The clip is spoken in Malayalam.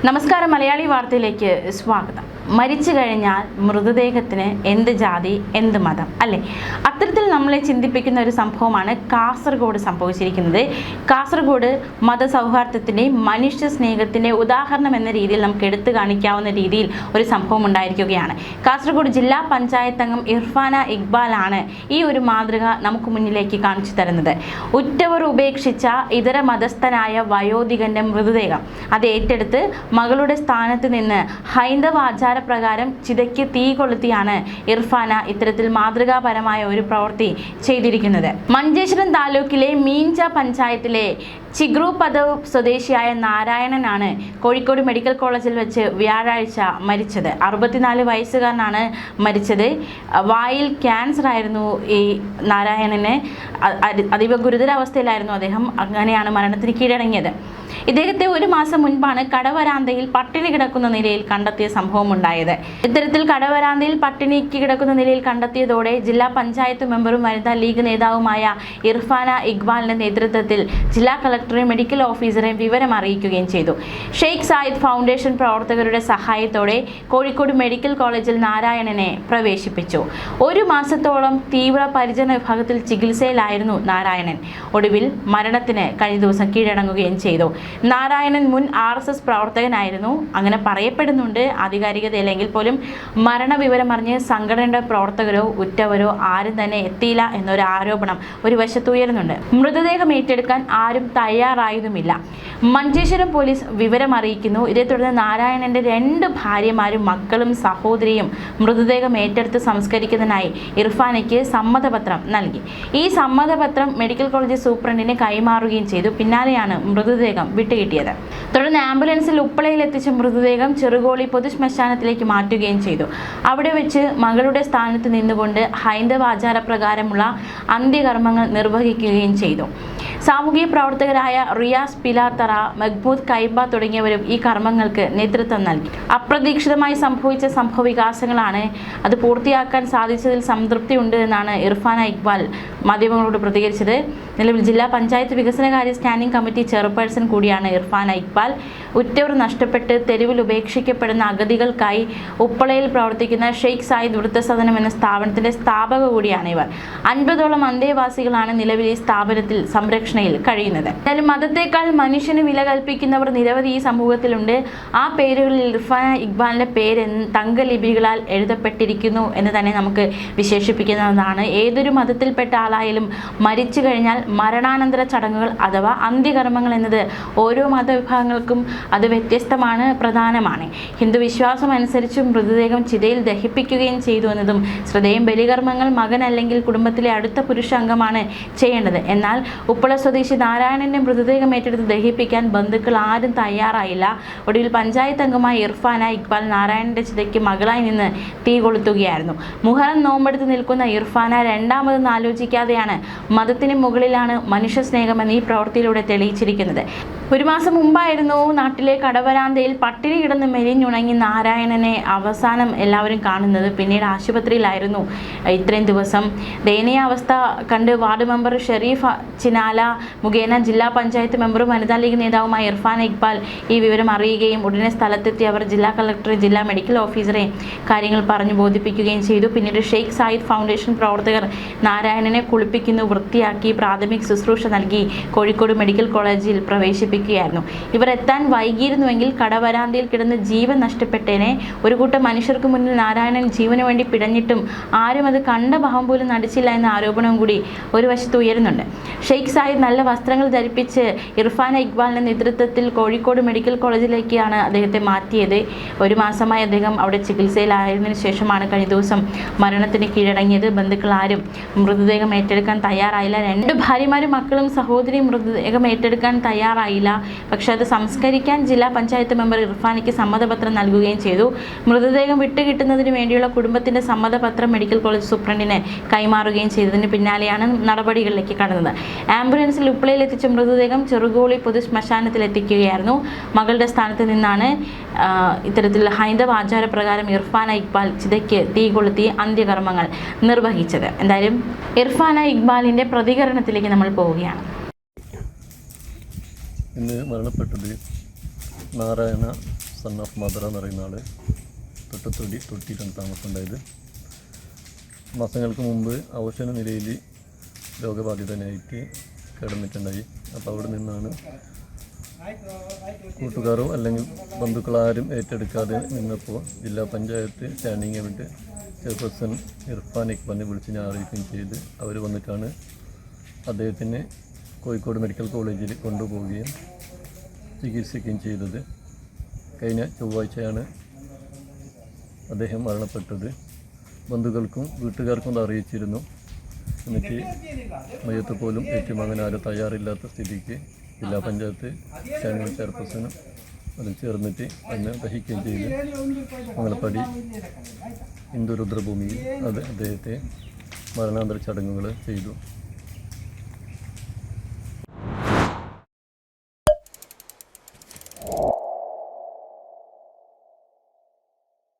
നമസ്കാരം, മലയാളി വാർത്തയിലേക്ക് സ്വാഗതം. മരിച്ചു കഴിഞ്ഞാൽ മൃതദേഹത്തിന് എന്ത് ജാതി, എന്ത് മതം, അല്ലേ? അത്തരത്തിൽ നമ്മളെ ചിന്തിപ്പിക്കുന്ന ഒരു സംഭവമാണ് കാസർഗോഡ് സംഭവിച്ചിരിക്കുന്നത്. കാസർഗോഡ് മതസൗഹാർദ്ദത്തിൻ്റെ, മനുഷ്യ സ്നേഹത്തിൻ്റെ ഉദാഹരണം എന്ന രീതിയിൽ നമുക്ക് എടുത്തു കാണിക്കാവുന്ന രീതിയിൽ ഒരു സംഭവം ഉണ്ടായിരിക്കുകയാണ്. കാസർഗോഡ് ജില്ലാ പഞ്ചായത്ത് അംഗം ഇർഫാന ഇക്ബാലാണ് ഈ ഒരു മാതൃക നമുക്ക് മുന്നിലേക്ക് കാണിച്ചു തരുന്നത്. ഉറ്റവർ ഉപേക്ഷിച്ച ഇതര മതസ്ഥനായ വയോധികന്റെ മൃതദേഹം അത് ഏറ്റെടുത്ത് മകളുടെ സ്ഥാനത്ത് നിന്ന് ഹൈന്ദവ ആചാരപ്രകാരം ചിതയ്ക്ക് തീ കൊളുത്തിയാണ് ഇർഫാന ഇത്തരത്തിൽ മാതൃകാപരമായ ഒരു പ്രവൃത്തി ചെയ്തിരിക്കുന്നത്. മഞ്ചേശ്വരം താലൂക്കിലെ മീഞ്ച പഞ്ചായത്തിലെ ചിഗ്രൂപദവ് സ്വദേശിയായ നാരായണനാണ് കോഴിക്കോട് മെഡിക്കൽ കോളേജിൽ വെച്ച് വ്യാഴാഴ്ച മരിച്ചത്. 64 വയസ്സുകാരനാണ് മരിച്ചത്. വായിൽ ക്യാൻസർ ആയിരുന്നു ഈ നാരായണന്. അതീവ ഗുരുതരാവസ്ഥയിലായിരുന്നു അദ്ദേഹം. അങ്ങനെയാണ് മരണത്തിന് കീഴടങ്ങിയത്. ഇദ്ദേഹത്തെ ഒരു മാസം മുൻപാണ് കടവരാന്തയിൽ പട്ടിണി കിടക്കുന്ന നിലയിൽ കണ്ടെത്തിയ സംഭവം ഉണ്ടായത്. ഇത്തരത്തിൽ കടവരാന്തയിൽ പട്ടിണിക്ക് കിടക്കുന്ന നിലയിൽ കണ്ടെത്തിയതോടെ ജില്ലാ പഞ്ചായത്ത് മെമ്പറും വനിതാ ലീഗ് നേതാവുമായ ഇർഫാന ഇക്ബാലിന്റെ നേതൃത്വത്തിൽ ജില്ലാ കളക്ടറെ മെഡിക്കൽ ഓഫീസറെ വിവരം അറിയിക്കുകയും ചെയ്തു. ഷെയ്ഖ് സായിദ് ഫൗണ്ടേഷൻ പ്രവർത്തകരുടെ സഹായത്തോടെ കോഴിക്കോട് മെഡിക്കൽ കോളേജിൽ നാരായണനെ പ്രവേശിപ്പിച്ചു. ഒരു മാസത്തോളം തീവ്ര പരിചരണ വിഭാഗത്തിൽ ചികിത്സയിലായിരുന്നു നാരായണൻ. ഒടുവിൽ മരണത്തിന് കഴിഞ്ഞ ദിവസം കീഴടങ്ങുകയും ചെയ്തു. നാരായണൻ മുൻ RSS പ്രവർത്തകനായിരുന്നു. അങ്ങനെ പറയപ്പെടുന്നുണ്ട്. ആധികാരികതയില്ലെങ്കിൽ പോലും മരണവിവരം അറിഞ്ഞ് സംഘടനയുടെ പ്രവർത്തകരോ ഉറ്റവരോ ആരും തന്നെ എത്തിയില്ല എന്നൊരു ആരോപണം ഒരു വശത്ത് ഉയരുന്നുണ്ട്. മൃതദേഹം ഏറ്റെടുക്കാൻ ആരും തയ്യാറായതുമില്ല. മഞ്ചേശ്വരം പോലീസ് വിവരം അറിയിക്കുന്നു. ഇതേ തുടർന്ന് നാരായണന്റെ 2 ഭാര്യമാരും മക്കളും സഹോദരിയും മൃതദേഹം ഏറ്റെടുത്ത് സംസ്കരിക്കുന്നതിനായി ഇർഫാനയ്ക്ക് സമ്മതപത്രം നൽകി. ഈ സമ്മതപത്രം മെഡിക്കൽ കോളേജ് സൂപ്രണ്ടിന് കൈമാറുകയും ചെയ്തു. പിന്നാലെയാണ് മൃതദേഹം വിട്ടുകിട്ടിയത്. തുടർന്ന് ആംബുലൻസിൽ ഉപ്പളയിൽ എത്തിച്ച മൃതദേഹം ചെറുകോളി പൊതുശ്മശാനത്തിലേക്ക് മാറ്റുകയും ചെയ്തു. അവിടെ വെച്ച് മകളുടെ സ്ഥാനത്ത് നിന്നുകൊണ്ട് ഹൈന്ദവ ആചാരപ്രകാരമുള്ള അന്ത്യകർമ്മങ്ങൾ നിർവഹിക്കുകയും ചെയ്തു. സാമൂഹിക പ്രവർത്തകരായ റിയാസ് പിലാത്തറ, മഹ്മൂദ് കൈബ തുടങ്ങിയവരും ഈ കർമ്മങ്ങൾക്ക് നേതൃത്വം നൽകി. അപ്രതീക്ഷിതമായി സംഭവിച്ച സംഭവവികാസങ്ങളാണ്. അത് പൂർത്തിയാക്കാൻ സാധിച്ചതിൽ സംതൃപ്തിയുണ്ട് എന്നാണ് ഇർഫാന ഇക്ബാൽ മാധ്യമങ്ങളോട് പ്രതികരിച്ചത്. നിലവിൽ ജില്ലാ പഞ്ചായത്ത് വികസനകാര്യ സ്റ്റാൻഡിംഗ് കമ്മിറ്റി ചെയർപേഴ്സൺ കൂടിയാണ് ഇർഫാന ഇക്ബാൽ. ഉറ്റവർ നഷ്ടപ്പെട്ട് തെരുവിൽ ഉപേക്ഷിക്കപ്പെടുന്ന അഗതികൾക്കായി ഉപ്പളയിൽ പ്രവർത്തിക്കുന്ന ഷെയ്ഖ് സായിദ് വൃദ്ധസദനം എന്ന സ്ഥാപനത്തിന്റെ സ്ഥാപക കൂടിയാണ് ഇവർ. 50ഓളം അന്തേവാസികളാണ് നിലവിൽ ഈ സ്ഥാപനത്തിൽ സംരക്ഷണയിൽ കഴിയുന്നത്. എന്നാലും മതത്തെക്കാൾ മനുഷ്യന് വില കൽപ്പിക്കുന്നവർ നിരവധി ഈ സമൂഹത്തിലുണ്ട്. ആ പേരുകളിൽ ഇർഫാന ഇക്ബാലിന്റെ പേര് തങ്കലിപികളാൽ എഴുതപ്പെട്ടിരിക്കുന്നു എന്ന് തന്നെ നമുക്ക് വിശേഷിപ്പിക്കുന്നതാണ്. ഏതൊരു മതത്തിൽപ്പെട്ട ആളായാലും മരിച്ചു കഴിഞ്ഞാൽ മരണാനന്തര ചടങ്ങുകൾ അഥവാ അന്ത്യകർമ്മങ്ങൾ എന്നത് ഓരോ മതവിഭാഗങ്ങൾക്കും അത് വ്യത്യസ്തമാണ്, പ്രധാനമാണ്. ഹിന്ദു വിശ്വാസം അനുസരിച്ച് മൃതദേഹം ചിതയിൽ ദഹിപ്പിക്കുകയും ചെയ്തു എന്നതും ശ്രദ്ധേയം. ബലികർമ്മങ്ങൾ മകൻ അല്ലെങ്കിൽ കുടുംബത്തിലെ അടുത്ത പുരുഷ അംഗമാണ് ചെയ്യേണ്ടത്. എന്നാൽ ഉപ്പള സ്വദേശി നാരായണന്റെ മൃതദേഹം ഏറ്റെടുത്ത് ദഹിപ്പിക്കാൻ ബന്ധുക്കൾ ആരും തയ്യാറായില്ല. ഒടുവിൽ പഞ്ചായത്ത് അംഗമായ ഇർഫാന ഇക്ബാൽ നാരായണന്റെ ചിതയ്ക്ക് മകളായി നിന്ന് തീ കൊളുത്തുകയായിരുന്നു. മുഹറം നോമ്പെടുത്ത് നിൽക്കുന്ന ഇർഫാന രണ്ടാമതൊന്നും ആലോചിക്കാതെയാണ് മതത്തിന് മുകളിലാണ് മനുഷ്യ സ്നേഹമെന്ന് ഈ പ്രവൃത്തിയിലൂടെ തെളിയിച്ചിരിക്കുന്നത്. ഒരു മാസം മുമ്പായിരുന്നു നാട്ടിലെ കടവരാന്തയിൽ പട്ടിണി കിടന്ന് മെലിഞ്ഞുണങ്ങി നാരായണനെ അവസാനം എല്ലാവരും കാണുന്നത്. പിന്നീട് ആശുപത്രിയിലായിരുന്നു ഇത്രയും ദിവസം. ദയനീയാവസ്ഥ കണ്ട് വാർഡ് മെമ്പർ ഷെരീഫ് ചിനാല മുഖേന ജില്ലാ പഞ്ചായത്ത് മെമ്പറും വനിതാ ലീഗ് നേതാവുമായ ഇർഫാന ഇക്ബാൽ ഈ വിവരം അറിയുകയും ഉടനെ സ്ഥലത്തെത്തി അവർ ജില്ലാ കളക്ടറെ, ജില്ലാ മെഡിക്കൽ ഓഫീസറെ കാര്യങ്ങൾ പറഞ്ഞു ബോധിപ്പിക്കുകയും ചെയ്തു. പിന്നീട് ഷെയ്ഖ് സായിദ് ഫൗണ്ടേഷൻ പ്രവർത്തകർ നാരായണനെ കുളിപ്പിക്കുന്നു, വൃത്തിയാക്കി പ്രാഥമിക ശുശ്രൂഷ നൽകി കോഴിക്കോട് മെഡിക്കൽ കോളേജിൽ പ്രവേശിപ്പിക്കുകയായിരുന്നു. ഇവർ എത്താൻ വൈകിയിരുന്നുവെങ്കിൽ കടവരാന്തയിൽ കിടന്ന് ജീവൻ നഷ്ടപ്പെട്ടേനെ. ഒരു കൂട്ടം മനുഷ്യർക്ക് മുന്നിൽ നാരായണൻ ജീവന് വേണ്ടി പിടഞ്ഞിട്ടും ആരും അത് കണ്ട ഭാവം പോലും നടിച്ചില്ല എന്ന ആരോപണവും കൂടി ഒരു വശത്ത് ഉയരുന്നുണ്ട്. ഷെയ്ഖ് സായിദ് നല്ല വസ്ത്രങ്ങൾ ധരിപ്പിച്ച് ഇർഫാന ഇക്ബാലിന്റെ നേതൃത്വത്തിൽ കോഴിക്കോട് മെഡിക്കൽ കോളേജിലേക്കാണ് അദ്ദേഹത്തെ മാറ്റിയത്. ഒരു മാസമായി അദ്ദേഹം അവിടെ ചികിത്സയിലായതിനു ശേഷമാണ് കഴിഞ്ഞ ദിവസം മരണത്തിന് കീഴടങ്ങിയത്. ബന്ധുക്കൾ ആരും മൃതദേഹം ഏറ്റെടുക്കാൻ തയ്യാറായില്ല. 2 ഭാര്യമാരും മക്കളും സഹോദരിയും മൃതദേഹം ഏറ്റെടുക്കാൻ തയ്യാറായില്ല. പക്ഷെ അത് സംസ്കരിക്കാൻ ജില്ലാ പഞ്ചായത്ത് മെമ്പർ ഇർഫാനയ്ക്ക് സമ്മതപത്രം നൽകുകയും ചെയ്തു. മൃതദേഹം വിട്ടുകിട്ടുന്നതിന് വേണ്ടിയുള്ള കുടുംബത്തിന്റെ സമ്മതപത്രം മെഡിക്കൽ കോളേജ് സൂപ്രണ്ടിന് കൈമാറുകയും ചെയ്തതിന് പിന്നാലെയാണ് നടപടികളിലേക്ക് കടന്നത്. ആംബുലൻസിൽ ഉപ്പളയിൽ എത്തിച്ച മൃതദേഹം ചെറുകോളി പൊതുശ്മശാനത്തിൽ എത്തിക്കുകയായിരുന്നു. മകളുടെ സ്ഥാനത്ത് നിന്നാണ് ഇത്തരത്തിൽ ഹൈന്ദവ ആചാരപ്രകാരം ഇർഫാന ഇക്ബാൽ ചിതയ്ക്ക് തീ കൊളുത്തി അന്ത്യകർമ്മങ്ങൾ നിർവഹിച്ചത്. എന്തായാലും ഇർഫാന ഇക്ബാലിന്റെ പ്രതികരണത്തിലേക്ക് നമ്മൾ പോവുകയാണ്. ഇന്ന് മരണപ്പെട്ടത് നാരായണ സൺ ഓഫ് മദർ എന്ന് പറയുന്ന ആൾ തൊട്ടിയിട്ടാണ് താമസം ഉണ്ടായത്. മാസങ്ങൾക്ക് മുമ്പ് അവശന നിലയിൽ രോഗബാധിതനായിട്ട് കിടന്നിട്ടുണ്ടായി. അപ്പോൾ അവിടെ നിന്നാണ് കൂട്ടുകാരോ അല്ലെങ്കിൽ ബന്ധുക്കളാരും ഏറ്റെടുക്കാതെ നിന്നപ്പോൾ ജില്ലാ panchayat standing committee chairperson Irfan ഇഖ്ബാലിനെ വിളിച്ച് ഞാൻ അറിയിക്കുകയും ചെയ്ത് അവർ വന്നിട്ടാണ് അദ്ദേഹത്തിന് കോഴിക്കോട് മെഡിക്കൽ കോളേജിൽ കൊണ്ടുപോവുകയും ചികിത്സിക്കുകയും ചെയ്തത്. കഴിഞ്ഞ ചൊവ്വാഴ്ചയാണ് അദ്ദേഹം മരണപ്പെട്ടത്. ബന്ധുക്കൾക്കും വീട്ടുകാർക്കും അത് അറിയിച്ചിരുന്നു. എന്നിട്ട് മയ്യത്ത് പോലും ഏറ്റുവാങ്ങാൻ ആരും തയ്യാറില്ലാത്ത സ്ഥിതിക്ക് ജില്ലാ പഞ്ചായത്ത് സ്റ്റാൻഡിംഗ് ചെയർപേഴ്സണും അതിൽ ചേർന്നിട്ട് എന്നെ ദഹിക്കുകയും ചെയ്തു. മംഗലപ്പടി ഹിന്ദു രുദ്രഭൂമിയിൽ അദ്ദേഹത്തെ മരണാന്തര ചടങ്ങുകൾ ചെയ്തു.